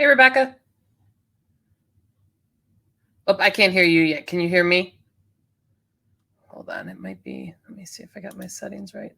Hey, Rebecca. Oh, I can't hear you yet. Can you hear me? Hold on. It might be. Let me see if I got my settings right.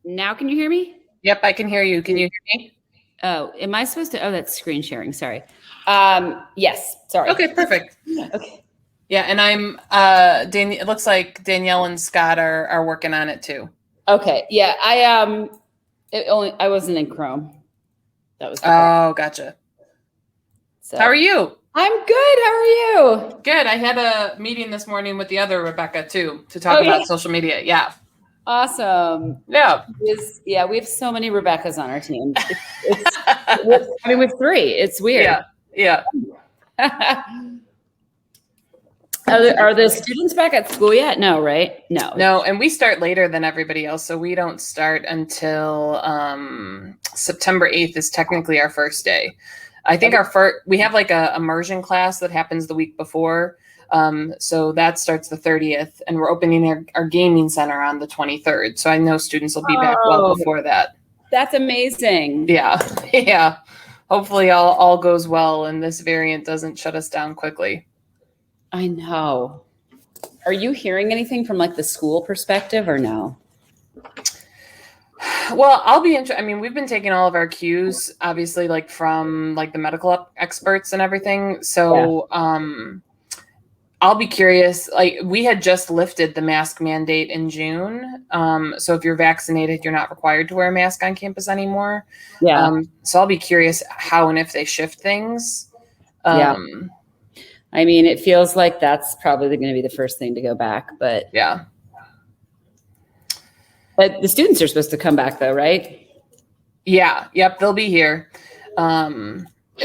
Now can you hear me? Yep, I can hear you. Can you hear me? Oh, am I supposed to? Oh, that's screen sharing. Sorry. Yes. Sorry. Okay, perfect. Okay. Yeah, and I'm it looks like Danielle and Scott are working on it too. Okay. Yeah. I wasn't in Chrome. That was. Gotcha. So, how are you? I'm good. How are you? Good. I had a meeting this morning with the other Rebecca too to talk about social media. Yeah. Awesome. Yeah. We have so many Rebeccas on our team. We have 3. It's weird. Yeah. Are the students back at school yet? No, right? No, and we start later than everybody else, so we don't start until September 8th is technically our first day. I think we have like a immersion class that happens the week before. So that starts the 30th, and we're opening our gaming center on the 23rd. So I know students will be back well before that. That's amazing. Yeah. Hopefully all goes well and this variant doesn't shut us down quickly. I know. Are you hearing anything from like the school perspective or no? Well, I'll be interested. I mean, we've been taking all of our cues, obviously, like from like the medical experts and everything. So, I'll be curious. Like, we had just lifted the mask mandate in June. So if you're vaccinated, you're not required to wear a mask on campus anymore. Yeah. So I'll be curious how and if they shift things. I mean, it feels like that's probably going to be the first thing to go back, but yeah. But the students are supposed to come back though, right? Yeah. Yep. They'll be here.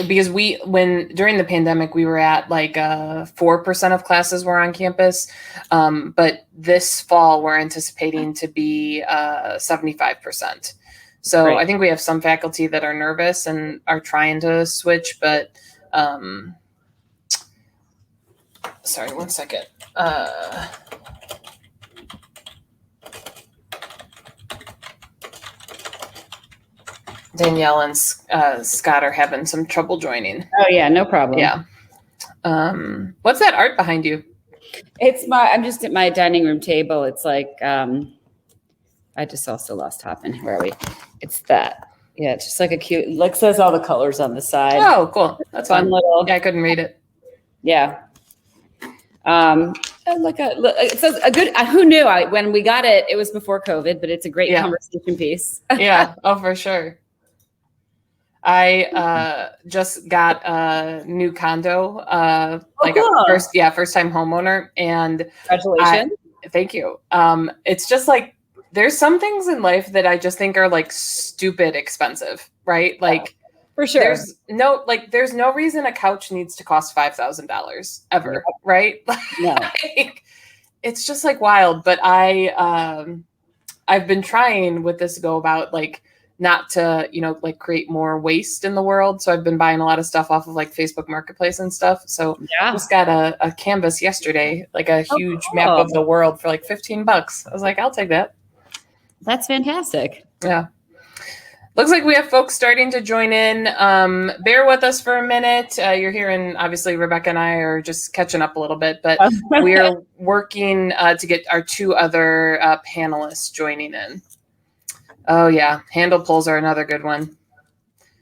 Because during the pandemic, we were at like 4% of classes were on campus. But this fall, we're anticipating to be 75%. So right. I think we have some faculty that are nervous and are trying to switch, but sorry, one second. Danielle and Scott are having some trouble joining. Oh yeah, no problem. Yeah. What's that art behind you? I'm just at my dining room table. It's like, I just also lost Hoppin. Where are we? It's that. Yeah, it's just like a cute, like says all the colors on the side. Oh, cool. That's fun. Little. Yeah, I couldn't read it. Yeah. It says a good, who knew when we got it, it was before COVID, but it's a great conversation piece. Yeah. Oh, for sure. I just got a new condo, cool. first time homeowner, and congratulations. Thank you. It's just like there's some things in life that I just think are like stupid expensive, right? Like for sure. There's no reason a couch needs to cost $5,000 ever, right? No. It's just like wild. But I've been trying with this to go about like not to, create more waste in the world. So I've been buying a lot of stuff off of like Facebook Marketplace and stuff. So I just got a canvas yesterday, like a huge map of the world for like $15. I was like, I'll take that. That's fantastic. Yeah. Looks like we have folks starting to join in. Bear with us for a minute. You're hearing, obviously, Rebecca and I are just catching up a little bit, but we're working to get our 2 other panelists joining in. Oh yeah, handle pulls are another good one.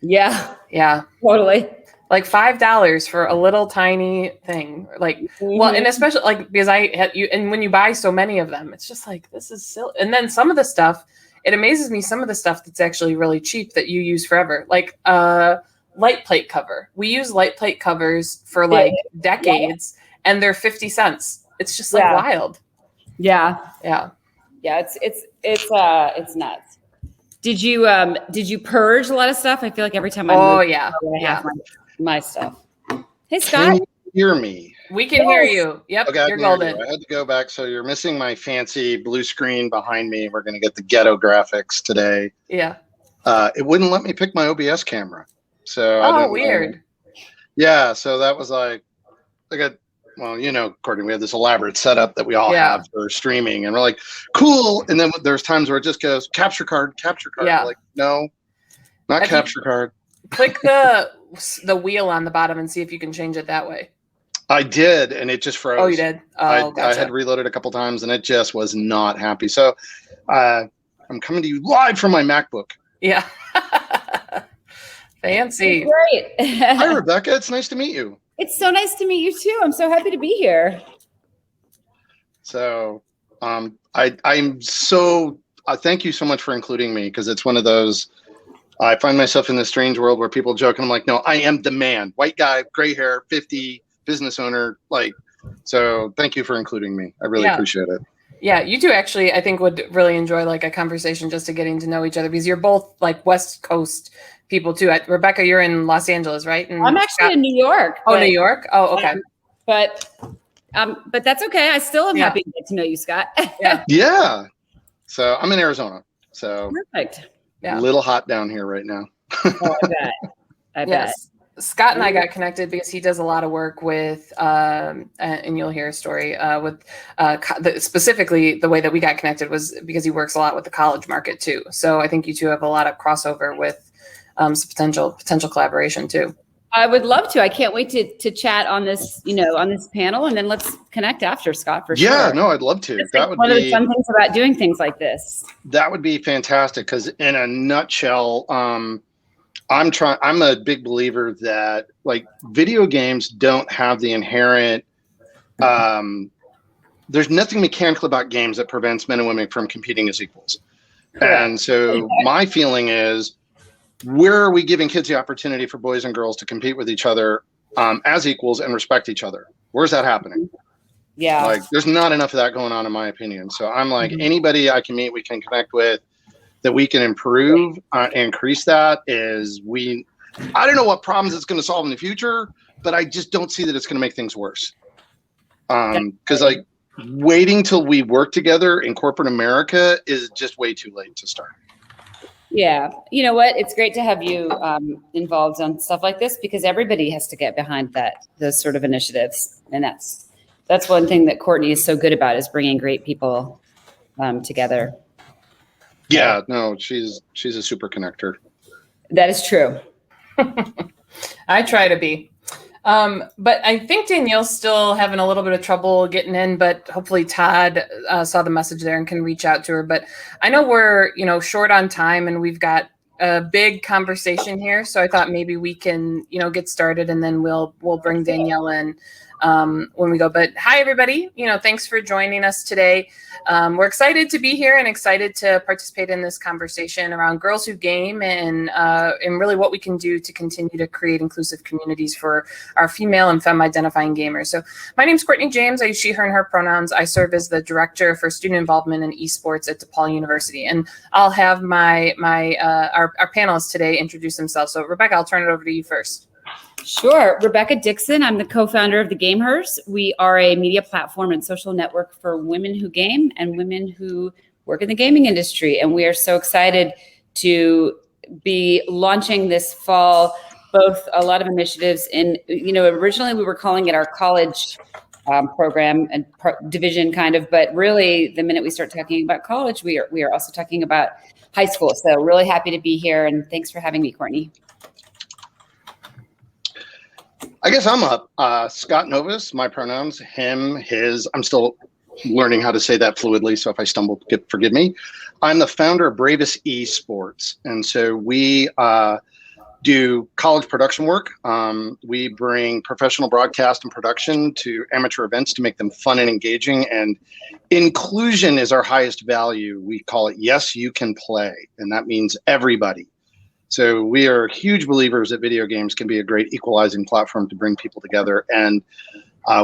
Yeah, Yeah, totally. like $5 for a little tiny thing. Like, well, and especially like because I had you, and when you buy so many of them, it's just like this is silly. And then some of the stuff, it amazes me. Some of the stuff that's actually really cheap that you use forever, like light plate cover. We use light plate covers for like decades, and they're 50 cents. It's just like wild. Yeah. Yeah. Yeah, it's nuts. Did you purge a lot of stuff? I feel like every time I move, yeah. I have my stuff. Hey, Scott. Can you hear me? We can hear you. Yep, Okay, you're golden. I had to go back. So you're missing my fancy blue screen behind me. We're going to get the ghetto graphics today. Yeah. It wouldn't let me pick my OBS camera. So I don't weird. know. Yeah, so that was like well, you know, Courtney, we have this elaborate setup that we all have for streaming, and we're like, cool. And then there's times where it just goes capture card. Yeah. We're like, no, not capture card. Click the wheel on the bottom and see if you can change it that way. I did, and it just froze. Oh, you did? Oh, I had reloaded a couple times, and it just was not happy. So I'm coming to you live from my MacBook. Yeah. Fancy. Great. Hi, Rebecca. It's nice to meet you. It's so nice to meet you, too. I'm so happy to be here. So I'm so thank you so much for including me, because it's one of those, I find myself in this strange world where people joke, and I'm like, no, I am the man. White guy, gray hair, 50, business owner. Like, so thank you for including me. I really appreciate it. Yeah, you two actually, I think, would really enjoy like a conversation just to getting to know each other, because you're both like West Coast people too. Rebecca, you're in Los Angeles, right? And I'm actually in New York. Oh, New York? Oh, okay. But that's okay. I still am happy to get to know you, Scott. Yeah. So I'm in Arizona. So perfect. Yeah. A little hot down here right now. Oh, I bet. Scott and I got connected because he does a lot of work with, and you'll hear a story with specifically the way that we got connected was because he works a lot with the college market too. So I think you two have a lot of crossover with some potential collaboration too. I would love to. I can't wait to chat on this, on this panel, and then let's connect after, Scott, for sure. Yeah, no, I'd love to. That would be one of the fun things about doing things like this. That would be fantastic, because in a nutshell, I'm a big believer that like video games don't have the inherent, there's nothing mechanical about games that prevents men and women from competing as equals. Correct. And so my feeling is, where are we giving kids the opportunity for boys and girls to compete with each other as equals and respect each other? Where's that happening? Yeah. Like, there's not enough of that going on, in my opinion. So I'm like, anybody I can meet, we can connect with, that we can improve, increase that I don't know what problems it's going to solve in the future, but I just don't see that it's going to make things worse. Because like waiting till we work together in corporate America is just way too late to start. Yeah. You know what? It's great to have you involved on stuff like this, because everybody has to get behind those sort of initiatives. And that's one thing that Courtney is so good about, is bringing great people together. Yeah, no, she's a super connector. That is true. I try to be. But I think Danielle's still having a little bit of trouble getting in, but hopefully Todd saw the message there and can reach out to her. But I know we're, short on time, and we've got a big conversation here. So I thought maybe we can, get started, and then we'll bring Danielle in when we go. But hi, everybody. Thanks for joining us today. We're excited to be here and excited to participate in this conversation around girls who game and really what we can do to continue to create inclusive communities for our female and fem-identifying gamers. So my name is Courtney James. I use she, her, and her pronouns. I serve as the director for student involvement in esports at DePaul University. And I'll have our panelists today introduce themselves. So Rebecca, I'll turn it over to you first. Sure. Rebecca Dixon. I'm the co-founder of the gameHERs. We are a media platform and social network for women who game and women who work in the gaming industry. And we are so excited to be launching this fall both a lot of initiatives in, originally we were calling it our college program and division kind of, but really the minute we start talking about college, we are also talking about high school. So really happy to be here, and thanks for having me, Courtney. I guess I'm up. Scott Novus, my pronouns, him, his. I'm still learning how to say that fluidly. So if I stumble, forgive me. I'm the founder of Bravous Esports. And so we do college production work. We bring professional broadcast and production to amateur events to make them fun and engaging. And inclusion is our highest value. We call it Yes, You Can Play. And that means everybody. So we are huge believers that video games can be a great equalizing platform to bring people together. And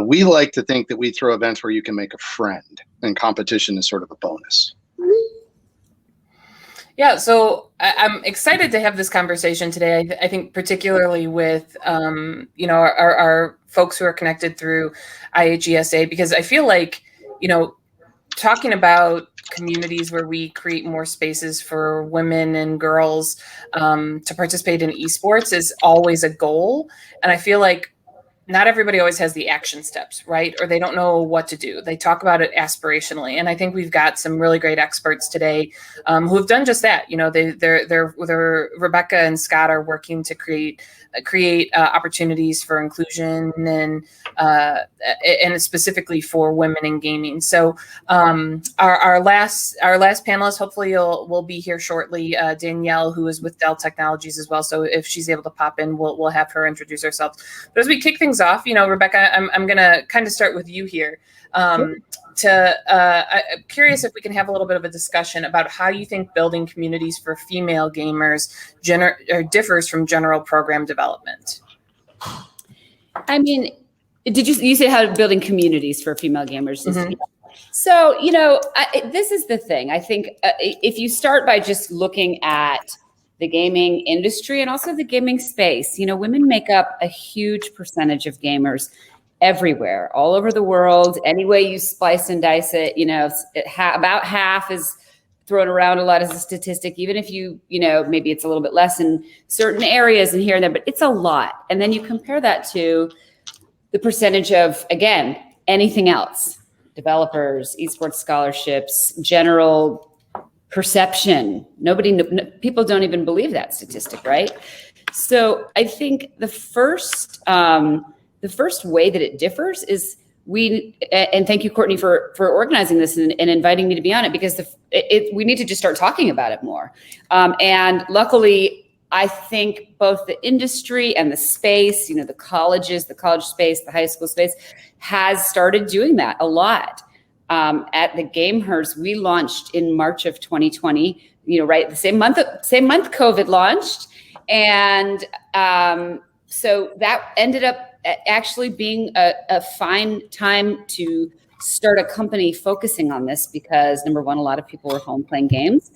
we like to think that we throw events where you can make a friend, and competition is sort of a bonus. Yeah, so I'm excited to have this conversation today. I think particularly with our folks who are connected through IHSEA, because I feel like, talking about communities where we create more spaces for women and girls to participate in esports is always a goal. And I feel like not everybody always has the action steps, right? Or they don't know what to do. They talk about it aspirationally. And I think we've got some really great experts today who have done just that. They're Rebecca and Scott are working to create opportunities for inclusion and specifically for women in gaming. So our last panelist, hopefully will be here shortly, Danielle, who is with Dell Technologies as well. So if she's able to pop in, we'll have her introduce herself. But as we kick things off, Rebecca, I'm going to kind of start with you here. I'm curious if we can have a little bit of a discussion about how you think building communities for female gamers differs from general program development. I mean, did you say how building communities for female gamers? Mm-hmm. So, this is the thing. I think if you start by just looking at the gaming industry and also the gaming space, women make up a huge percentage of gamers everywhere, all over the world. Any way you splice and dice it, about half is thrown around a lot as a statistic, even if maybe it's a little bit less in certain areas and here and there, but it's a lot. And then you compare that to the percentage of, again, anything else, developers, esports scholarships, general perception. People don't even believe that statistic, right? So I think the first way that it differs is and thank you, Courtney, for organizing this and inviting me to be on it, because we need to just start talking about it more. And luckily, I think both the industry and the space, the colleges, the college space, the high school space has started doing that a lot. At the gameHERs, we launched in March of 2020, right, the same month COVID launched. And so that ended up actually being a fine time to start a company focusing on this, because number one, a lot of people were home playing games.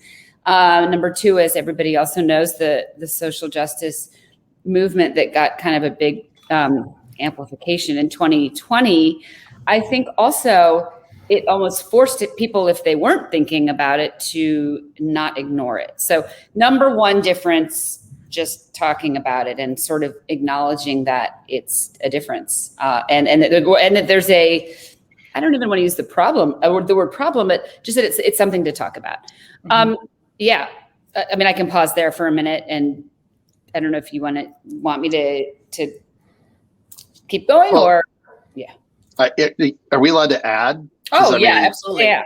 Number two, as everybody also knows, the social justice movement that got kind of a big amplification in 2020, I think also it almost forced people, if they weren't thinking about it, to not ignore it. So number one difference, just talking about it and sort of acknowledging that it's a difference, and that there's I don't even want to use the word problem, but just that it's something to talk about. Mm-hmm. Yeah, I mean, I can pause there for a minute, and I don't know if you want me to keep going, or yeah. Are we allowed to add? Oh, yeah, absolutely. Yeah.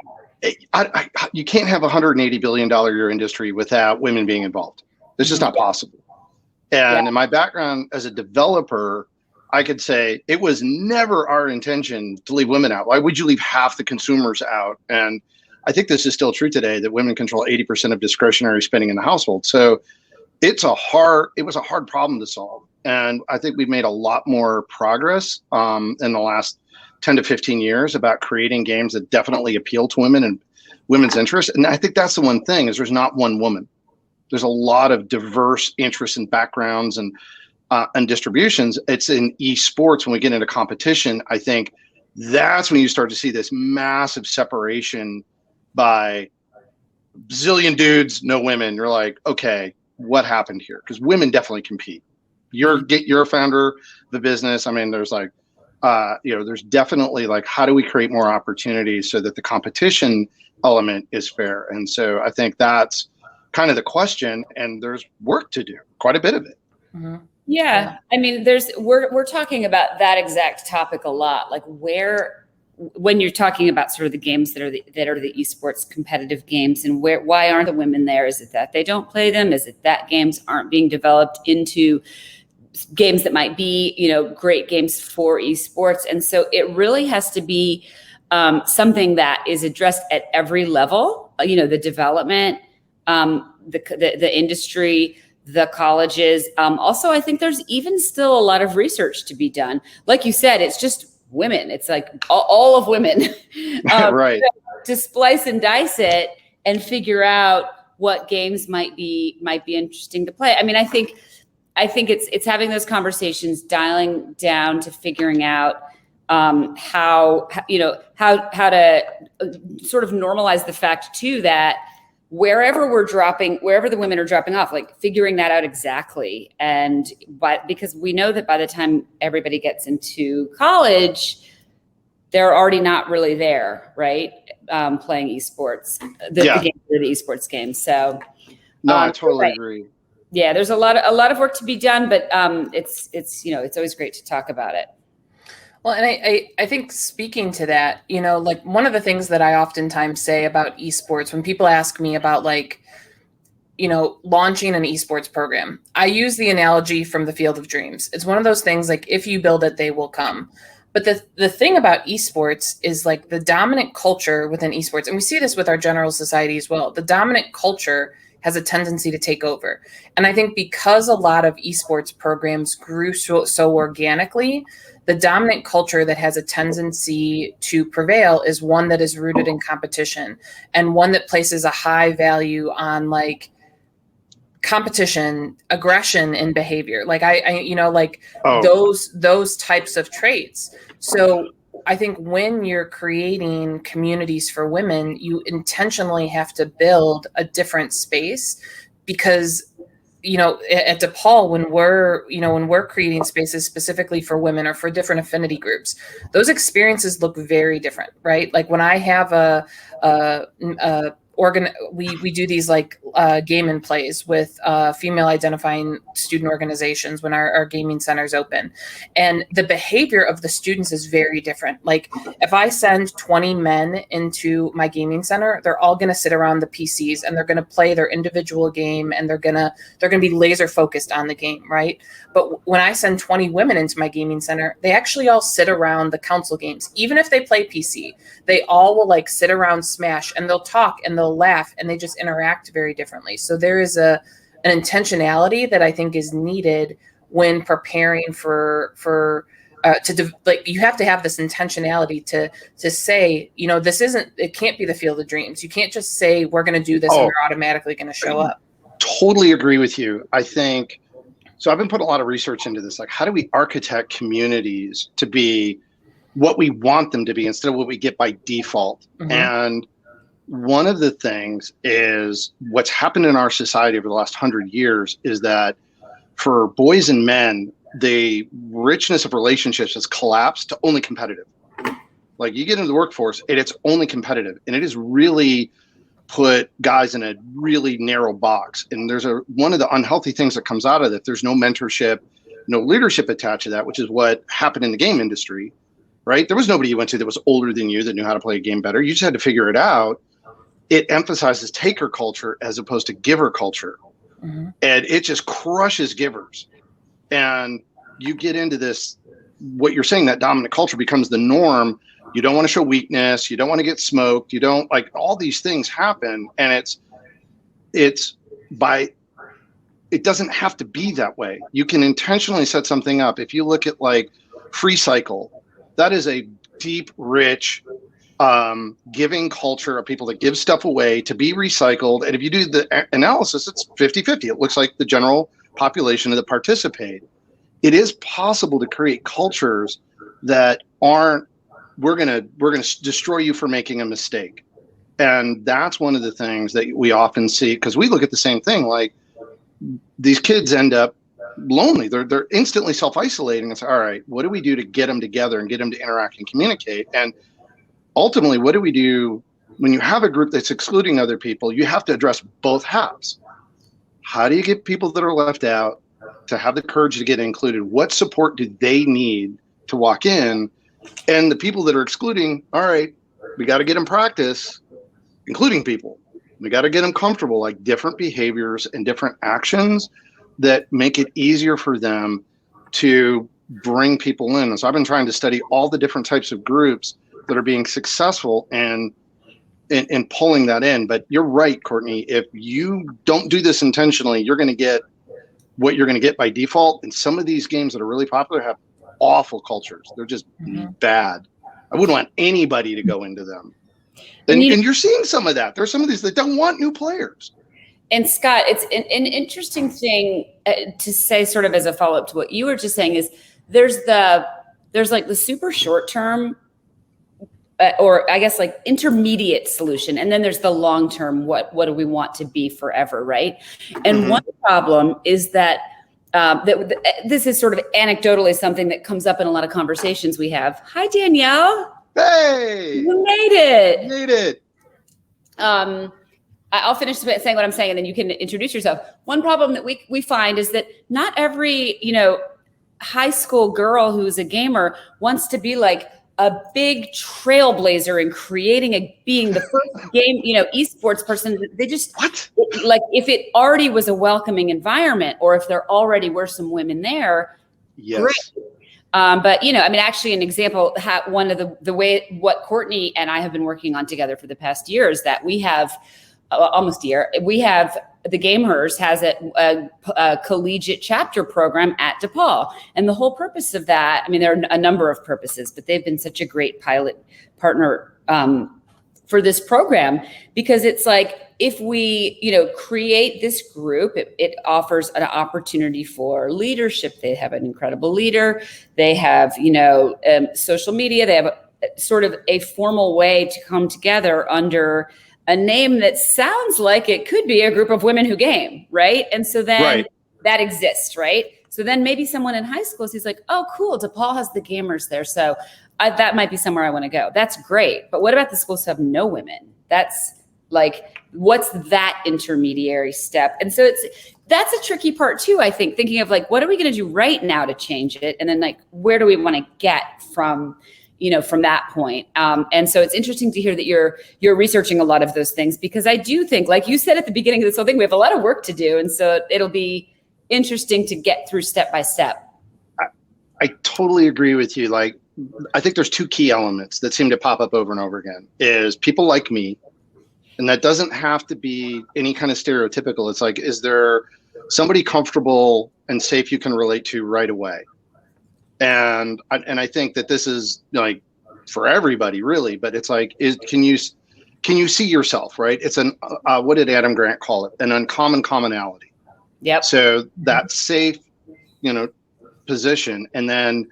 You can't have a $180 billion year industry without women being involved. It's just not possible. And in my background as a developer, I could say it was never our intention to leave women out. Why would you leave half the consumers out? And I think this is still true today, that women control 80% of discretionary spending in the household. So it was a hard problem to solve. And I think we've made a lot more progress in the last 10 to 15 years about creating games that definitely appeal to women and women's interests. And I think that's the one thing, is there's not one woman. There's a lot of diverse interests and backgrounds and distributions. It's in esports, when we get into competition, I think that's when you start to see this massive separation by zillion dudes, no women. You're like, okay, what happened here? Because women definitely compete. You're a founder of the business. I mean, there's there's definitely how do we create more opportunities so that the competition element is fair? And so I think that's kind of the question, and there's work to do, quite a bit of it. Mm-hmm. Yeah. I mean, we're talking about that exact topic a lot. Like, where when you're talking about sort of the games that are the esports competitive games, and why aren't the women there? Is it that they don't play them? Is it that games aren't being developed into games that might be, great games for esports? And so it really has to be something that is addressed at every level, the development, the industry, the colleges. Also, I think there's even still a lot of research to be done. Like you said, it's just women. It's like all of women. Right. To splice and dice it and figure out what games might be interesting to play. I mean, I think it's having those conversations, dialing down to figuring out how to sort of normalize the fact too that wherever the women are dropping off, like figuring that out exactly. Because we know that by the time everybody gets into college, they're already not really there, right? Playing esports, the esports games. So no, I totally agree. Yeah, there's a lot of work to be done, but it's always great to talk about it. Well, and I think speaking to that, like one of the things that I oftentimes say about esports when people ask me about launching an esports program, I use the analogy from the Field of Dreams. It's one of those things like if you build it, they will come. But the thing about esports is like the dominant culture within esports, and we see this with our general society as well, the dominant culture has a tendency to take over. And I think because a lot of esports programs grew so organically, the dominant culture that has a tendency to prevail is one that is rooted in competition and one that places a high value on like competition, aggression, and behavior. Like those types of traits. So I think when you're creating communities for women, you intentionally have to build a different space because at DePaul, when we're creating spaces specifically for women or for different affinity groups, those experiences look very different, right? Like when I have we do these like game and plays with female identifying student organizations when our gaming centers open, and the behavior of the students is very different. Like if I send 20 men into my gaming center, they're all going to sit around the PCs and they're going to play their individual game and they're going to be laser focused on the game, right? But when I send 20 women into my gaming center, they actually all sit around the console games. Even if they play PC, they all will like sit around Smash and they'll talk and they'll laugh and they just interact very differently. So there is an intentionality that I think is needed when preparing you have to have this intentionality to say, it can't be the Field of Dreams. You can't just say we're going to do this and we're automatically going to show up. Totally agree with you. I think so. I've been putting a lot of research into this. Like, how do we architect communities to be what we want them to be instead of what we get by default? Mm-hmm. And one of the things is what's happened in our society over the last 100 years is that for boys and men, the richness of relationships has collapsed to only competitive. Like you get into the workforce and it's only competitive, and it has really put guys in a really narrow box. And there's one of the unhealthy things that comes out of that. There's no mentorship, no leadership attached to that, which is what happened in the game industry, right? There was nobody you went to that was older than you that knew how to play a game better. You just had to figure it out. It emphasizes taker culture as opposed to giver culture. Mm-hmm. And it just crushes givers. And you get into this, what you're saying, that dominant culture becomes the norm. You don't want to show weakness. You don't want to get smoked. You don't like all these things happen. And it doesn't have to be that way. You can intentionally set something up. If you look at like Free Cycle, that is a deep, rich, giving culture of people that give stuff away to be recycled. And if you do the analysis, it's 50-50. It looks like the general population that participate. It is possible to create cultures that aren't, we're gonna destroy you for making a mistake. And that's one of the things that we often see, because we look at the same thing. Like these kids end up lonely. They're instantly self-isolating and say, all right, what do we do to get them together and get them to interact and communicate? And ultimately, what do we do when you have a group that's excluding other people? You have to address both halves. How do you get people that are left out to have the courage to get included? What support do they need to walk in? And the people that are excluding, all right, we got to get them practice, including people. We got to get them comfortable, like different behaviors and different actions that make it easier for them to bring people in. And so I've been trying to study all the different types of groups that are being successful in pulling that in. But you're right, Courtney, if you don't do this intentionally, you're going to get what you're going to get by default. And some of these games that are really popular have awful cultures. They're just bad. I wouldn't want anybody to go into them. And you're seeing some of that. There's some of these that don't want new players. And Scott, it's an interesting thing to say, sort of as a follow-up to what you were just saying, is there's like the super short term, or I guess like intermediate solution, and then there's the long term. What do we want to be forever, right? And one problem is that this is sort of anecdotally something that comes up in a lot of conversations we have. Hi, Danielle. Hey, you made it. You made it. I'll finish saying what I'm saying, and then you can introduce yourself. One problem that we find is that not every, high school girl who's a gamer wants to be like a big trailblazer in being the first game, esports person. They just, like, if it already was a welcoming environment, or if there already were some women there, yes. Great. But, actually an example, one of what Courtney and I have been working on together for the past year is that we have almost a year, we have the gameHERs has a collegiate chapter program at DePaul. And the whole purpose of that, there are a number of purposes, but they've been such a great pilot partner for this program, because it's like, if we, create this group, it offers an opportunity for leadership. They have an incredible leader. They have, social media. They have sort of a formal way to come together under a name that sounds like it could be a group of women who game, right? And so then that exists, right? So then maybe someone in high school sees like, oh, cool, DePaul has the gameHERs there. So that might be somewhere I want to go. That's great. But what about the schools that have no women? That's like, what's that intermediary step? And so that's a tricky part too, I think, thinking of like, what are we going to do right now to change it? And then like, where do we want to get from that point? And so it's interesting to hear that you're researching a lot of those things, because I do think, like you said at the beginning of this whole thing, we have a lot of work to do. And so it'll be interesting to get through step by step. I totally agree with you. Like, I think there's two key elements that seem to pop up over and over again is people like me. And that doesn't have to be any kind of stereotypical. It's like, is there somebody comfortable and safe you can relate to right away? And I think that this is like for everybody really, but it's like, can you see yourself, right? It's what did Adam Grant call it? An uncommon commonality. Yep. So that safe, position. And then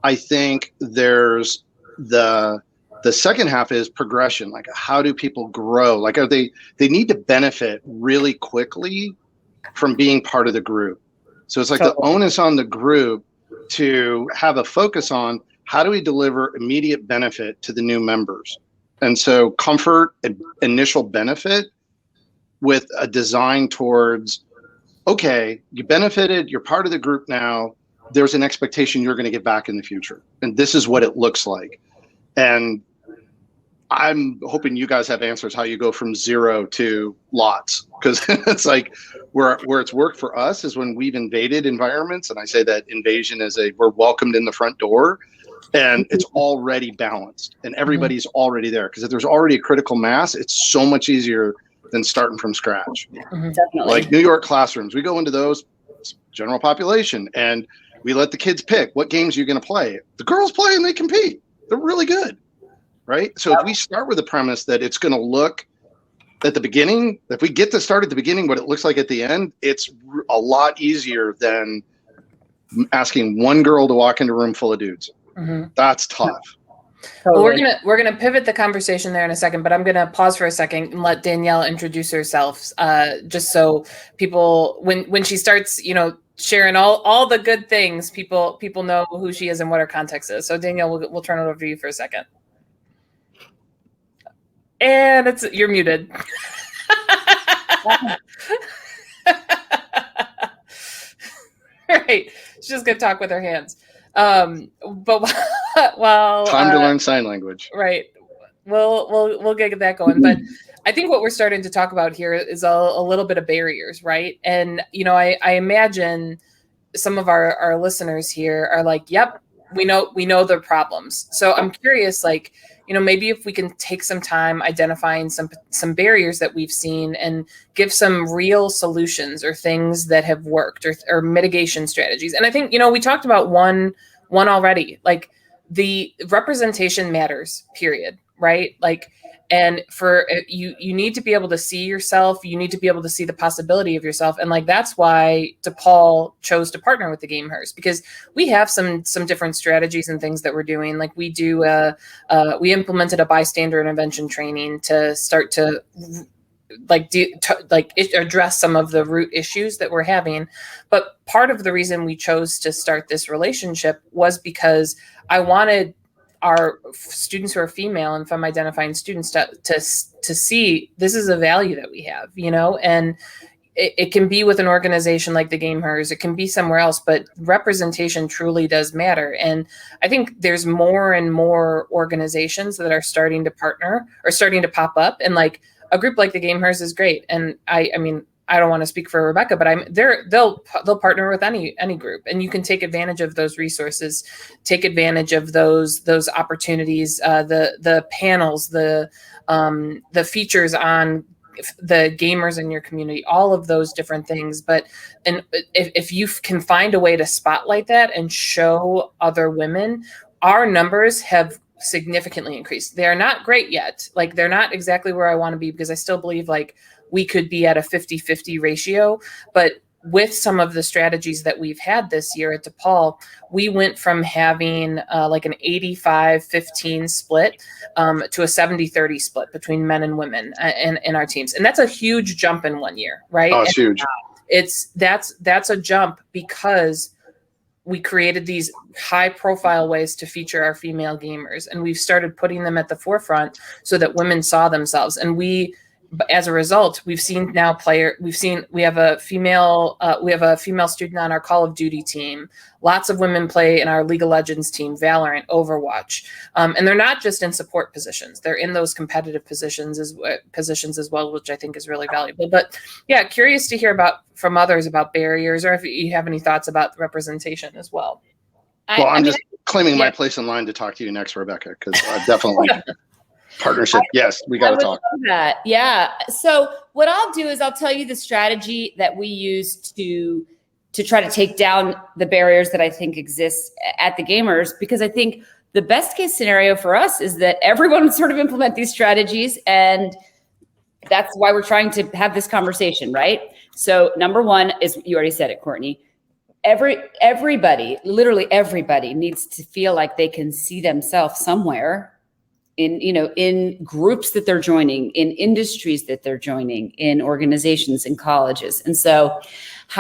I think there's the second half is progression. Like, how do people grow? Like, they need to benefit really quickly from being part of the group. So it's like the onus on the group to have a focus on how do we deliver immediate benefit to the new members. And so comfort and initial benefit with a design towards, okay, you benefited, you're part of the group now, there's an expectation you're going to get back in the future. And this is what it looks like. And I'm hoping you guys have answers how you go from zero to lots, because it's like where it's worked for us is when we've invaded environments. And I say that invasion is we're welcomed in the front door and it's already balanced and everybody's already there. Because if there's already a critical mass, it's so much easier than starting from scratch. Definitely. Like New York classrooms, we go into those general population and we let the kids pick what games you're going to play. The girls play and they compete. They're really good. Right. So if we start with the premise that it's going to look at the beginning, if we get to start at the beginning, what it looks like at the end, it's a lot easier than asking one girl to walk into a room full of dudes. That's tough. Well, we're gonna pivot the conversation there in a second, but I'm gonna pause for a second and let Danielle introduce herself, just so people, when she starts, sharing all the good things, people know who she is and what her context is. So Danielle, we'll turn it over to you for a second. And you're muted. Right. She's just gonna talk with her hands. But well, Time to learn sign language. right. We'll get that going. But I think what we're starting to talk about here is a little bit of barriers, right? And I imagine some of our listeners here are like, yep, we know the problems. So I'm curious, like, maybe if we can take some time identifying some barriers that we've seen and give some real solutions or things that have worked or mitigation strategies. And I think, we talked about one already, like the representation matters, period. Right? Like, and for you need to be able to see yourself. You need to be able to see the possibility of yourself. And like, that's why DePaul chose to partner with the gameHERs, because we have some different strategies and things that we're doing. Like we we implemented a bystander intervention training to start to address some of the root issues that we're having. But part of the reason we chose to start this relationship was because I wanted our students who are female and femme-identifying students to see this is a value that we have, and it can be with an organization like the gameHERs, it can be somewhere else, but representation truly does matter. And I think there's more and more organizations that are starting to partner or starting to pop up, and like a group like the gameHERs is great. And I mean, I don't want to speak for Rebecca, but they'll partner with any group, and you can take advantage of those resources, take advantage of those opportunities, the panels, the features on the gamers in your community, all of those different things. But if you can find a way to spotlight that and show other women, our numbers have significantly increased. They're not great yet. Like, they're not exactly where I want to be, because I still believe like we could be at a 50-50 ratio. But with some of the strategies that we've had this year at DePaul, we went from having like an 85-15 split to a 70-30 split between men and women in our teams. And that's a huge jump in 1 year, right? Oh, it's huge. That's a jump because we created these high profile ways to feature our female gamers, and we've started putting them at the forefront so that women saw themselves. And as a result, we have a female student on our Call of Duty team. Lots of women play in our League of Legends team, Valorant, Overwatch. And they're not just in support positions. They're in those competitive positions as well, which I think is really valuable. But yeah, curious to hear from others about barriers, or if you have any thoughts about representation as well. I'm just claiming my place in line to talk to you next, Rebecca, because definitely partnership. Yes, we got to talk. That. Yeah. So what I'll do is I'll tell you the strategy that we use to try to take down the barriers that I think exist at the gameHERs, because I think the best case scenario for us is that everyone would sort of implement these strategies, and that's why we're trying to have this conversation, right? So number one is, you already said it, Courtney, everybody, literally everybody needs to feel like they can see themselves somewhere in groups that they're joining, in industries that they're joining, in organizations, in colleges. And so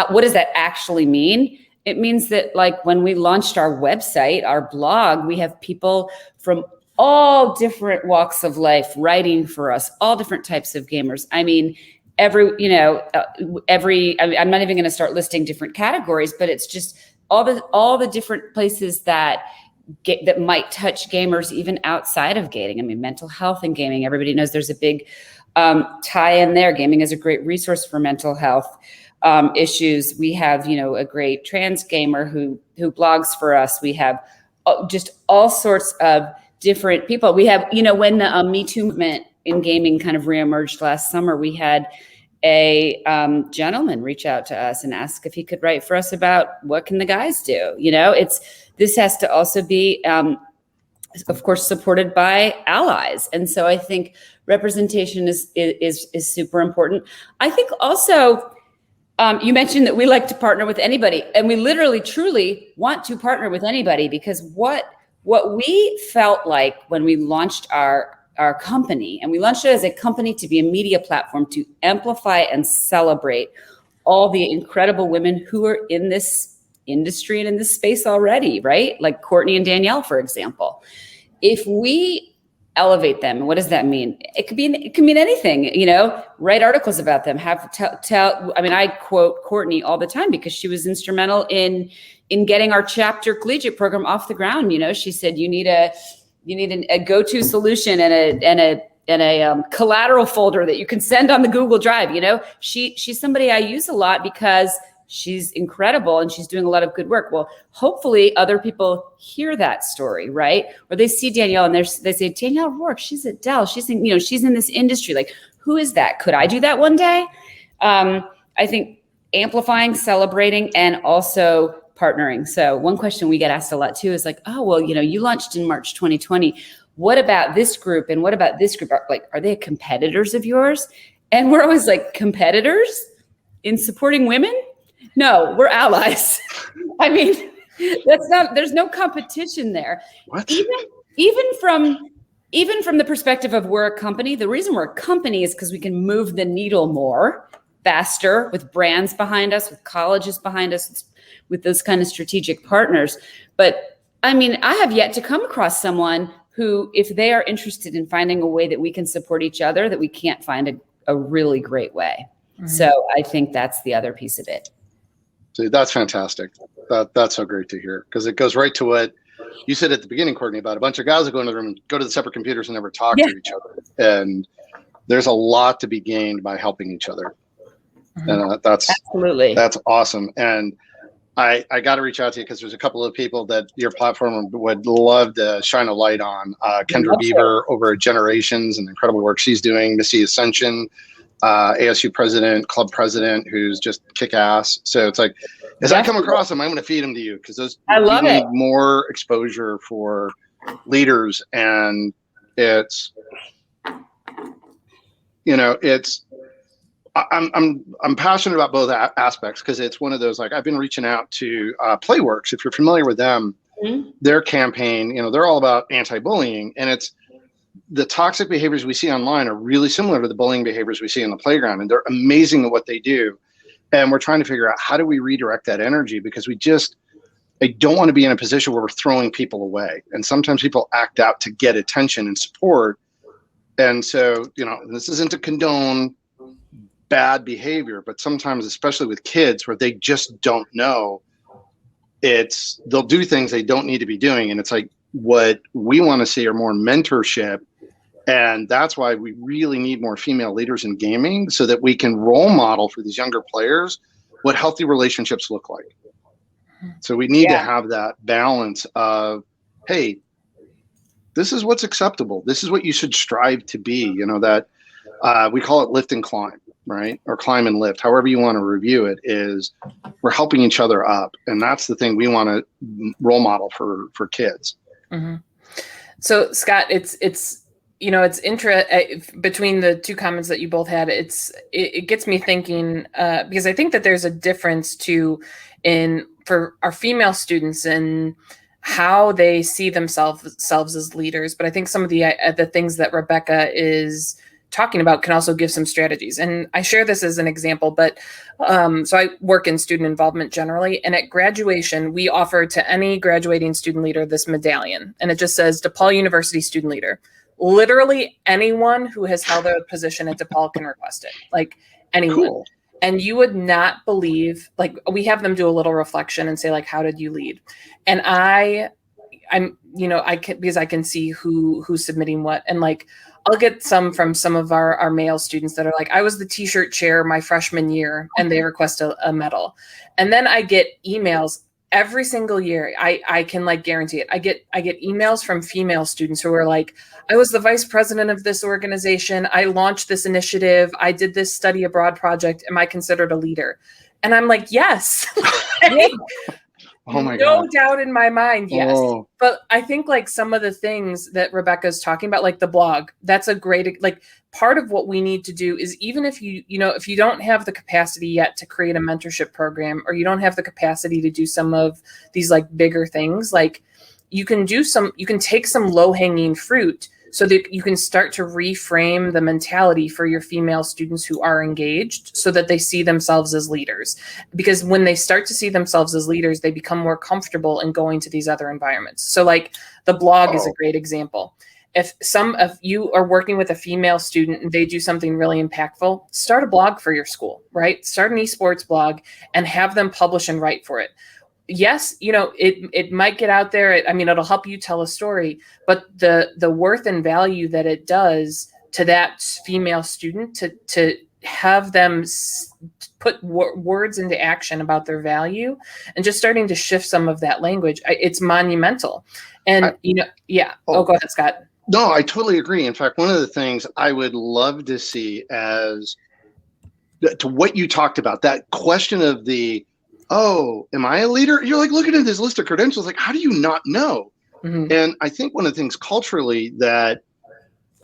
what does that actually mean? It means that, like, when we launched our website, our blog, we have people from all different walks of life writing for us, all different types of gamers. I mean, I'm not even going to start listing different categories, but it's just all the different places that might touch gamers even outside of gaming. I mean, mental health and gaming, everybody knows there's a big tie in there. Gaming is a great resource for mental health issues. We have, a great trans gamer who blogs for us. We have just all sorts of different people. We have, when the Me Too movement in gaming kind of reemerged last summer, we had a gentleman reach out to us and ask if he could write for us about what can the guys do. This has to also be, of course, supported by allies. And so I think representation is super important. I think also, you mentioned that we like to partner with anybody, and we literally, truly want to partner with anybody, because what we felt like when we launched our company, and we launched it as a company to be a media platform to amplify and celebrate all the incredible women who are in this industry and in this space already, right? Like Courtney and Danielle, for example. If we elevate them. And what does that mean? It could mean anything, you know, write articles about them, I quote Courtney all the time because she was instrumental in getting our chapter collegiate program off the ground. You know, she said, you need a go-to solution and a collateral folder that you can send on the Google Drive. You know, she's somebody I use a lot because she's incredible and she's doing a lot of good work. Well, hopefully other people hear that story, right? Or they see Danielle and they say, Danielle Rourke, she's at Dell. She's in this industry. Like, who is that? Could I do that one day? I think amplifying, celebrating, and also partnering. So one question we get asked a lot too is like, oh, well, you know, you launched in March 2020. What about this group? And what about this group? Are they competitors of yours? And we're always like, competitors in supporting women? No, we're allies. I mean, there's no competition there. What? Even from the perspective of we're a company, the reason we're a company is because we can move the needle more faster with brands behind us, with colleges behind us, with those kind of strategic partners. But I mean, I have yet to come across someone who, if they are interested in finding a way that we can support each other, that we can't find a really great way. Mm-hmm. So I think that's the other piece of it. See, that's fantastic. That's so great to hear, because it goes right to what you said at the beginning, Courtney, about a bunch of guys that go into the room and go to the separate computers and never talk to each other. And there's a lot to be gained by helping each other. Mm-hmm. And that's awesome. And I got to reach out to you because there's a couple of people that your platform would love to shine a light on. Kendra Beaver over at Generations and the incredible work she's doing. Missy Ascension, ASU president, club president, who's just kick ass. So it's like, as I come across them, I'm going to feed them to you, because those need more exposure for leaders. And it's, you know, I'm passionate about both aspects, because it's one of those, like, I've been reaching out to Playworks. If you're familiar with them, mm-hmm. their campaign, you know, they're all about anti-bullying, and it's the toxic behaviors we see online are really similar to the bullying behaviors we see in the playground, and they're amazing at what they do. And we're trying to figure out, how do we redirect that energy? Because I don't want to be in a position where we're throwing people away. And sometimes people act out to get attention and support. And so, you know, this isn't to condone bad behavior, but sometimes, especially with kids, where they just don't know, they'll do things they don't need to be doing. And it's like, what we want to see are more mentorship. And that's why we really need more female leaders in gaming, so that we can role model for these younger players what healthy relationships look like. So we need to have that balance of, hey, this is what's acceptable. This is what you should strive to be. You know, that we call it lift and climb, right? Or climb and lift, however you want to review it, is we're helping each other up. And that's the thing we want to role model for kids. Mm-hmm. So Scott, it's you know, it's between the two comments that you both had, it gets me thinking, because I think that there's a difference too for our female students and how they see themselves as leaders. But I think some of the things that Rebecca is talking about can also give some strategies. And I share this as an example, but so I work in student involvement generally. And at graduation, we offer to any graduating student leader this medallion. And it just says DePaul University student leader. Literally anyone who has held a position at DePaul can request it, like anyone. Cool. And you would not believe, like, we have them do a little reflection and say, like, how did you lead? And I'm, you know, because I can see who's submitting what. And like, I'll get some from some of our male students that are like, I was the t-shirt chair my freshman year, and they request a medal. And then I get emails every single year. I can like guarantee it. I get emails from female students who are like, I was the vice president of this organization. I launched this initiative. I did this study abroad project. Am I considered a leader? And I'm like, yes. Oh my God. No doubt in my mind, yes. Oh. But I think like some of the things that Rebecca's talking about, like the blog, that's a great, like, part of what we need to do is, even if you don't have the capacity yet to create a mentorship program, or you don't have the capacity to do some of these like bigger things, like you can take some low-hanging fruit so that you can start to reframe the mentality for your female students who are engaged, so that they see themselves as leaders. Because when they start to see themselves as leaders, they become more comfortable in going to these other environments. So like the blog is a great example. if some of you are working with a female student and they do something really impactful, start a blog for your school, right? Start an esports blog and have them publish and write for it. Yes, it might get out there. It'll help you tell a story, but the worth and value that it does to that female student to have them put words into action about their value and just starting to shift some of that language, it's monumental. And go ahead, Scott. No, I totally agree. In fact, one of the things I would love to see as to what you talked about, that question of am I a leader? You're like looking at this list of credentials, like, how do you not know? Mm-hmm. And I think one of the things culturally that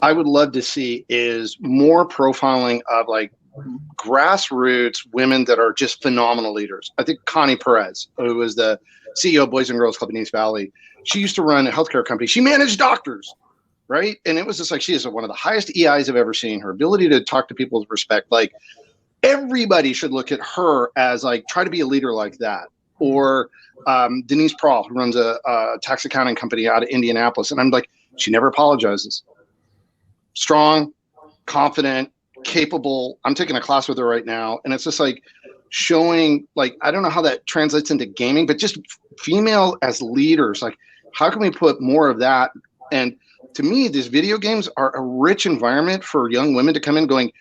I would love to see is more profiling of like grassroots women that are just phenomenal leaders. I think Connie Perez, who was the CEO of Boys and Girls Club in East Valley, she used to run a healthcare company. She managed doctors, right? And it was just like, she is one of the highest EIs I've ever seen. Her ability to talk to people with respect, like, everybody should look at her as like, try to be a leader like that. Or Denise Prawl, who runs a tax accounting company out of Indianapolis. And I'm like, she never apologizes. Strong, confident, capable. I'm taking a class with her right now. And it's just like showing, like, I don't know how that translates into gaming, but just female as leaders. Like, how can we put more of that? And to me, these video games are a rich environment for young women to come in going,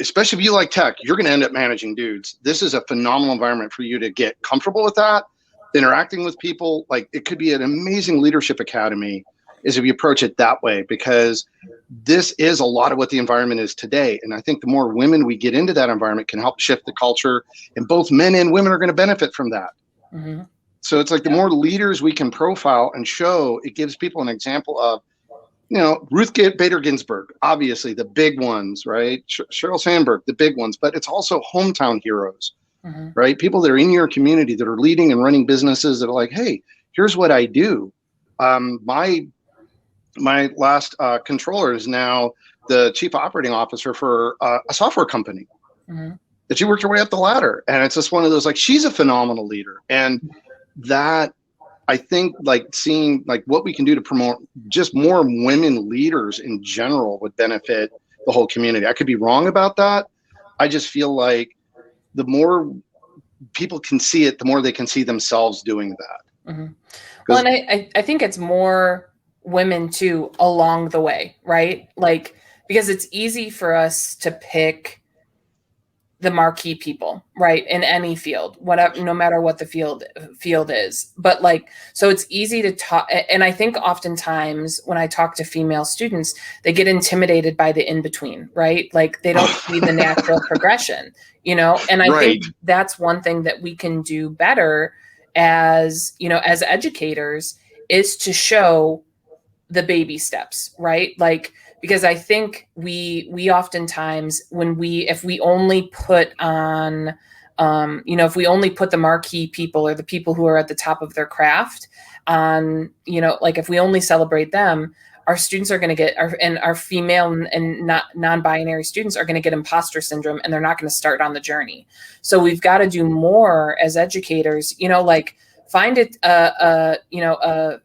especially if you like tech, you're going to end up managing dudes. This is a phenomenal environment for you to get comfortable with that, interacting with people. Like, it could be an amazing leadership academy is if you approach it that way, because this is a lot of what the environment is today. And I think the more women we get into that environment can help shift the culture, and both men and women are going to benefit from that. Mm-hmm. So it's like the more leaders we can profile and show, it gives people an example of, Ruth Bader Ginsburg, obviously the big ones, right? Sheryl Sandberg, the big ones, but it's also hometown heroes, mm-hmm. right? People that are in your community that are leading and running businesses that are like, hey, here's what I do. My last controller is now the chief operating officer for a software company. Mm-hmm. That she worked her way up the ladder. And it's just one of those, like, she's a phenomenal leader. And that, I think, like, seeing like what we can do to promote just more women leaders in general would benefit the whole community. I could be wrong about that. I just feel like the more people can see it, the more they can see themselves doing that. Mm-hmm. Well, and I think it's more women too along the way, right? Like, because it's easy for us to pick the marquee people, right, in any field, whatever, no matter what the field is. But like, so it's easy to talk. And I think oftentimes when I talk to female students, they get intimidated by the in-between, right? Like, they don't see the natural progression, and I think that's one thing that we can do better as educators, is to show the baby steps, right? Like, because I think we oftentimes, if we only put on, if we only put the marquee people or the people who are at the top of their craft on, like, if we only celebrate them, our students are going to get, our female and not non-binary students are going to get imposter syndrome, and they're not going to start on the journey. So we've got to do more as educators, like, find it, a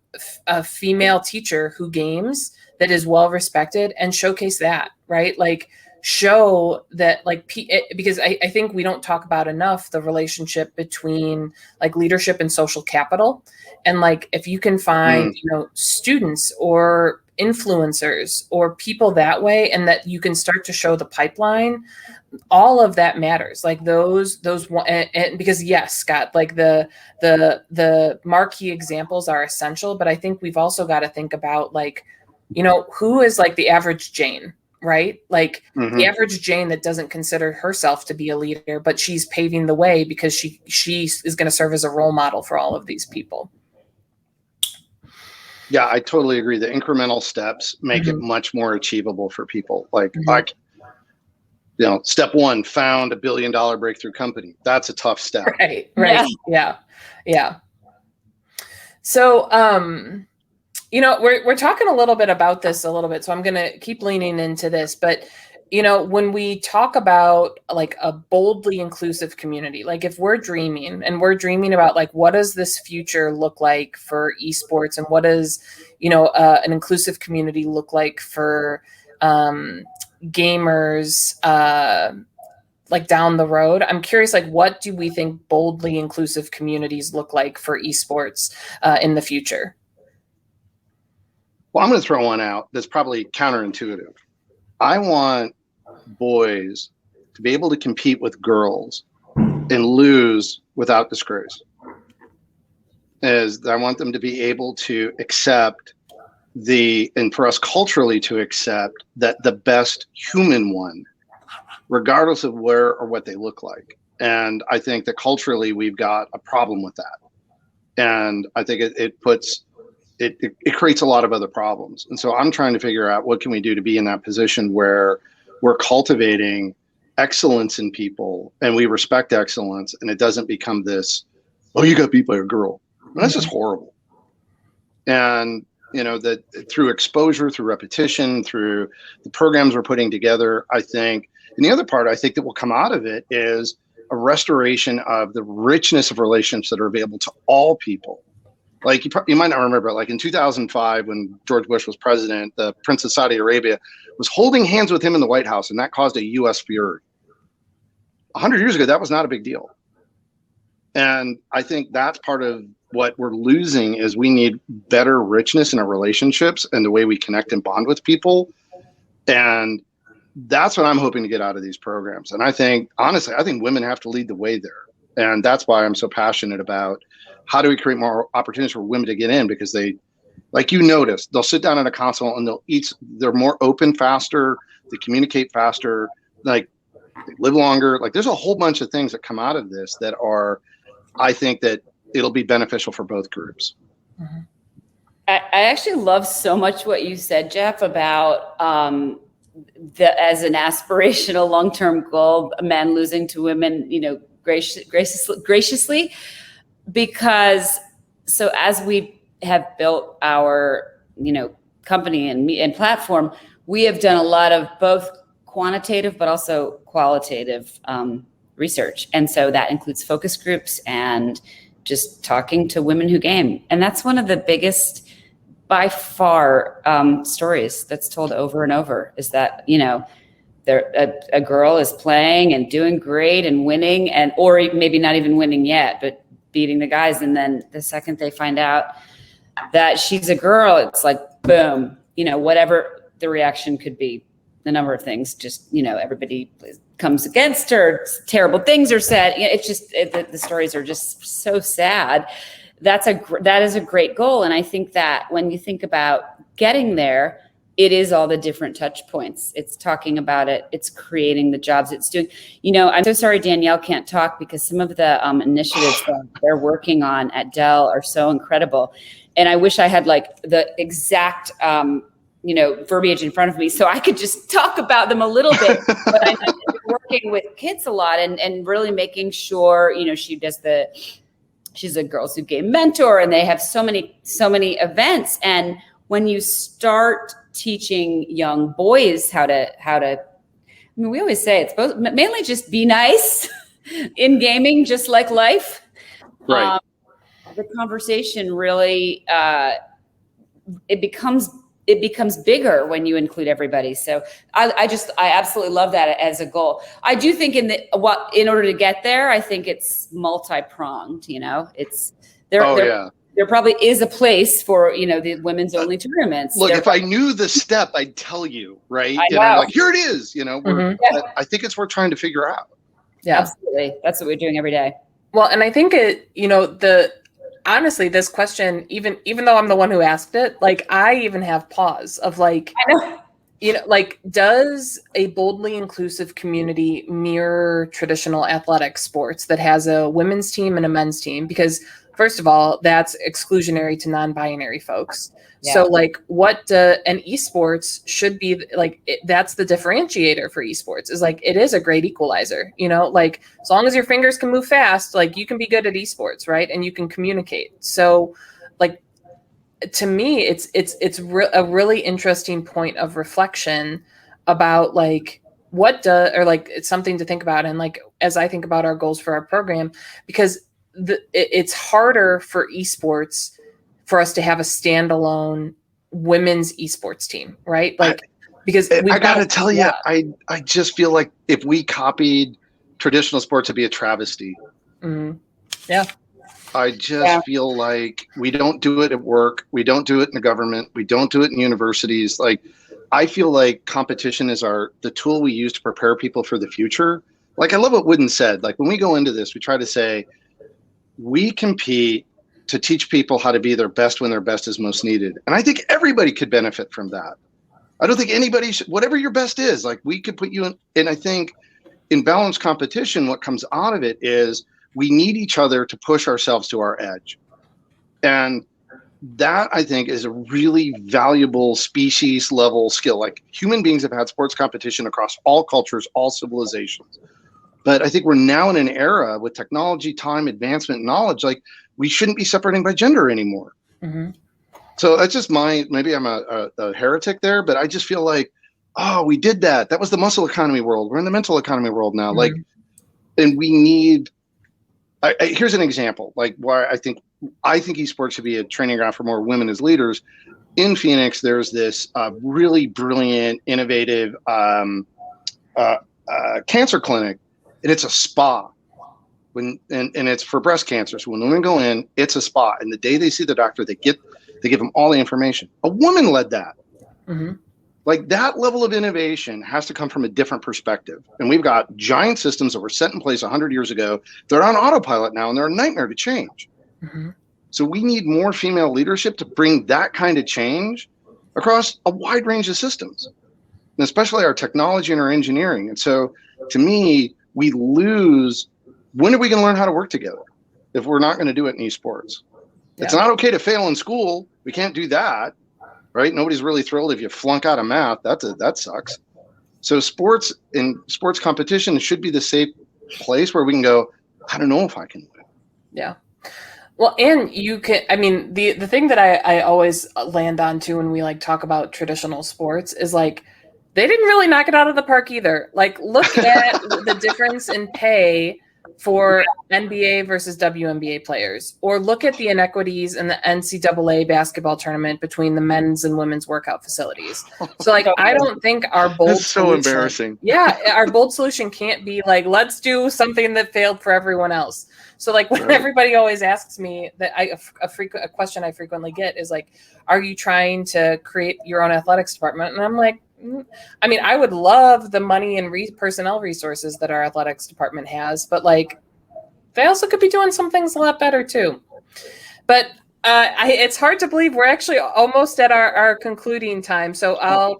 female teacher who games that is well respected, and showcase that, right? Like, show that, like, because I think we don't talk about enough the relationship between, like, leadership and social capital. And, like, if you can find, students or influencers or people that way, and that you can start to show the pipeline, all of that matters. Like, those and because, yes, Scott, like, the marquee examples are essential, but I think we've also got to think about, like, who is, like, the average Jane, right? Like, mm-hmm. the average Jane that doesn't consider herself to be a leader, but she's paving the way because she is going to serve as a role model for all of these people. Yeah, I totally agree. The incremental steps make mm-hmm. it much more achievable for people. Like, mm-hmm. Step one, found $1 billion breakthrough company. That's a tough step. Right. Yeah. So, we're talking a little bit about this a little bit, so I'm going to keep leaning into this, but when we talk about like a boldly inclusive community, like if we're dreaming about like, what does this future look like for esports, and what does, an inclusive community look like for gamers, like down the road? I'm curious, like, what do we think boldly inclusive communities look like for esports in the future? Well, I'm going to throw one out that's probably counterintuitive. I want boys to be able to compete with girls and lose without disgrace. I want them to be able to accept and for us culturally to accept that the best human one, regardless of where or what they look like. And I think that culturally we've got a problem with that. And I think it creates a lot of other problems. And so I'm trying to figure out what can we do to be in that position where we're cultivating excellence in people and we respect excellence, and it doesn't become this, oh, you got beat by a girl. And that's just horrible. And that through exposure, through repetition, through the programs we're putting together, I think, and the other part I think that will come out of it is a restoration of the richness of relationships that are available to all people. Like you might not remember, like in 2005, when George Bush was president, the Prince of Saudi Arabia was holding hands with him in the White House, and that caused a U.S. furor. 100 years ago, that was not a big deal. And I think that's part of what we're losing is we need better richness in our relationships and the way we connect and bond with people. And that's what I'm hoping to get out of these programs. And I think, honestly, women have to lead the way there. And that's why I'm so passionate about how do we create more opportunities for women to get in, because they, like you noticed, they'll sit down at a console and they're more open faster, they communicate faster, like they live longer. Like there's a whole bunch of things that come out of this that are, I think that it'll be beneficial for both groups. Mm-hmm. I actually love so much what you said, Jeff, about as an aspirational long-term goal, men losing to women, graciously, because so as we have built our, company and platform, we have done a lot of both quantitative but also qualitative research. And so that includes focus groups and just talking to women who game. And that's one of the biggest, by far, stories that's told over and over is that, a girl is playing and doing great and winning, or maybe not even winning yet, but beating the guys. And then the second they find out that she's a girl, it's like, boom, whatever the reaction could be, the number of things, just, everybody comes against her, terrible things are said. It's just, the stories are just so sad. That is a great goal. And I think that when you think about getting there, it is all the different touch points. It's talking about it. It's creating the jobs it's doing. I'm so sorry Danielle can't talk because some of the initiatives that they're working on at Dell are so incredible. And I wish I had like the exact, verbiage in front of me so I could just talk about them a little bit. But I'm working with kids a lot and really making sure, she's a Girls Who Game mentor, and they have so many events. And when you start teaching young boys how to, we always say it's both, mainly just be nice in gaming, just like life. Right. The conversation really, it becomes bigger when you include everybody. So I absolutely love that as a goal. I do think in order to get there, I think it's multi-pronged, there probably is a place for, the women's only tournaments. Look, if I knew the step, I'd tell you, right? I know. Like, here it is, I think it's worth trying to figure out. Yeah, absolutely. That's what we're doing every day. Well, and I think honestly, this question, even though I'm the one who asked it, like I even have pause of like, I know. Like does a boldly inclusive community mirror traditional athletic sports that has a women's team and a men's team? Because first of all, that's exclusionary to non-binary folks. Yeah. So like and esports should be like, that's the differentiator for esports is like, it is a great equalizer, like as long as your fingers can move fast, like you can be good at esports, right? And you can communicate. So like, to me, it's a really interesting point of reflection about like, it's something to think about. And like, as I think about our goals for our program, because it's harder for esports for us to have a standalone women's esports team, right? Like, because I gotta tell you, I just feel like if we copied traditional sports, it'd be a travesty. Mm-hmm. Yeah. I just feel like we don't do it at work. We don't do it in the government. We don't do it in universities. Like, I feel like competition is the tool we use to prepare people for the future. Like, I love what Wooden said. Like, when we go into this, we try to say, we compete to teach people how to be their best when their best is most needed. And I think everybody could benefit from that. I don't think anybody should, whatever your best is, like, we could put you in. And I think in balanced competition, what comes out of it is we need each other to push ourselves to our edge. And that, I think, is a really valuable species level skill. Like, human beings have had sports competition across all cultures, all civilizations. But I think we're now in an era with technology, time, advancement, knowledge, like, we shouldn't be separating by gender anymore. Mm-hmm. So that's just maybe I'm a heretic there, but I just feel like, oh, we did that. That was the muscle economy world. We're in the mental economy world now. Mm-hmm. Like, and we need, here's an example, like, why I think esports should be a training ground for more women as leaders. In Phoenix, there's this really brilliant, innovative cancer clinic, and it's a spa. And it's for breast cancer. So when women go in, it's a spa. And the day they see the doctor, they give them all the information. A woman led that. Mm-hmm. Like, that level of innovation has to come from a different perspective. And we've got giant systems that were set in place 100 years ago. They're on autopilot now, and they're a nightmare to change. Mm-hmm. So we need more female leadership to bring that kind of change across a wide range of systems, and especially our technology and our engineering. And so, to me, we lose. When are we going to learn how to work together if we're not going to do it in esports? Yeah. It's not okay to fail in school. We can't do that, right? Nobody's really thrilled if you flunk out of math. That sucks. So sports competition should be the safe place where we can go, I don't know if I can win. Yeah. Well, and you can, I mean, the thing that I always land on too when we like talk about traditional sports is like, they didn't really knock it out of the park either. Like, look at the difference in pay for NBA versus WNBA players, or look at the inequities in the NCAA basketball tournament between the men's and women's workout facilities. So, like, I don't think our bold That's so solution, embarrassing. Yeah, our bold solution can't be like, let's do something that failed for everyone else. So, like, when everybody always asks me that, a question I frequently get is like, are you trying to create your own athletics department? And I'm like, I mean, I would love the money and personnel resources that our athletics department has, but like, they also could be doing some things a lot better too. But it's hard to believe we're actually almost at our concluding time. So I'll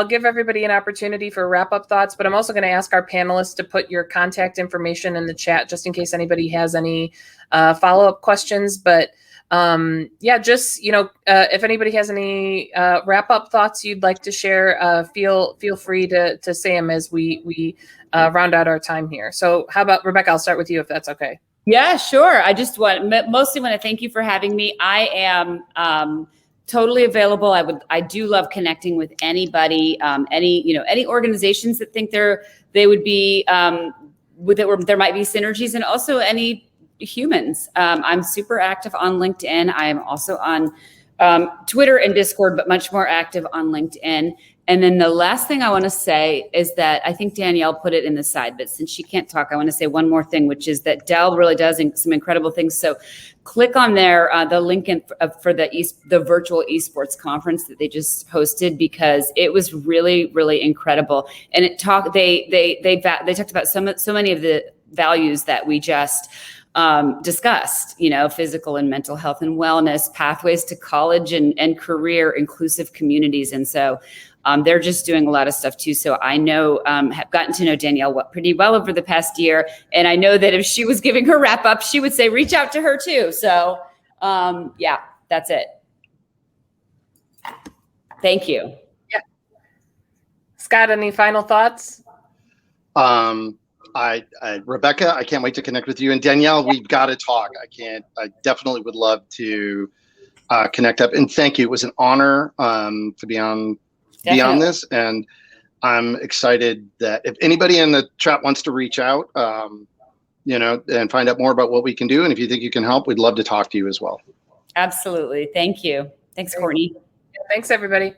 give everybody an opportunity for wrap-up thoughts, but I'm also going to ask our panelists to put your contact information in the chat just in case anybody has any follow-up questions. But if anybody has any wrap-up thoughts you'd like to share, feel free to say them as we round out our time here. So how about Rebecca? I'll start with you if that's okay. Yeah, sure. I just mostly want to thank you for having me. I am totally available. I do love connecting with anybody, any organizations that think they would be there might be synergies, and also any humans. I'm super active on LinkedIn. I am also on Twitter and Discord, but much more active on LinkedIn. And then the last thing I want to say is that I think Danielle put it in the side, but since she can't talk, I want to say one more thing, which is that Dell really does some incredible things. So click on the link for the virtual esports conference that they just hosted, because it was really, really incredible. And they talked about so many of the values that we just discussed, physical and mental health and wellness, pathways to college and career, inclusive communities. And so they're just doing a lot of stuff too. So I know, have gotten to know Danielle pretty well over the past year. And I know that if she was giving her wrap up, she would say, reach out to her too. So that's it. Thank you. Yeah. Scott, any final thoughts? Rebecca, I can't wait to connect with you. And Danielle, we've got to talk. I definitely would love to connect up. And thank you. It was an honor to be on this. And I'm excited that if anybody in the chat wants to reach out, and find out more about what we can do, and if you think you can help, we'd love to talk to you as well. Absolutely. Thank you. Thanks, Courtney. Thanks, everybody.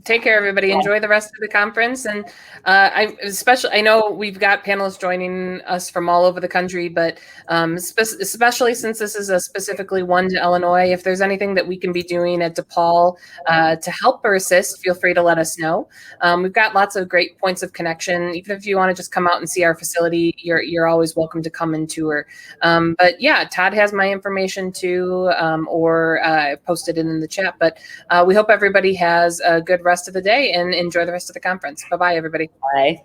Take care, everybody. Enjoy the rest of the conference. And I know we've got panelists joining us from all over the country, but especially since this is specifically one to Illinois, if there's anything that we can be doing at DePaul to help or assist, feel free to let us know. We've got lots of great points of connection. Even if you want to just come out and see our facility, you're always welcome to come and tour. But yeah, Todd has my information too, or I posted it in the chat. But we hope everybody has a good rest of the day and enjoy the rest of the conference. Bye-bye, everybody. Bye.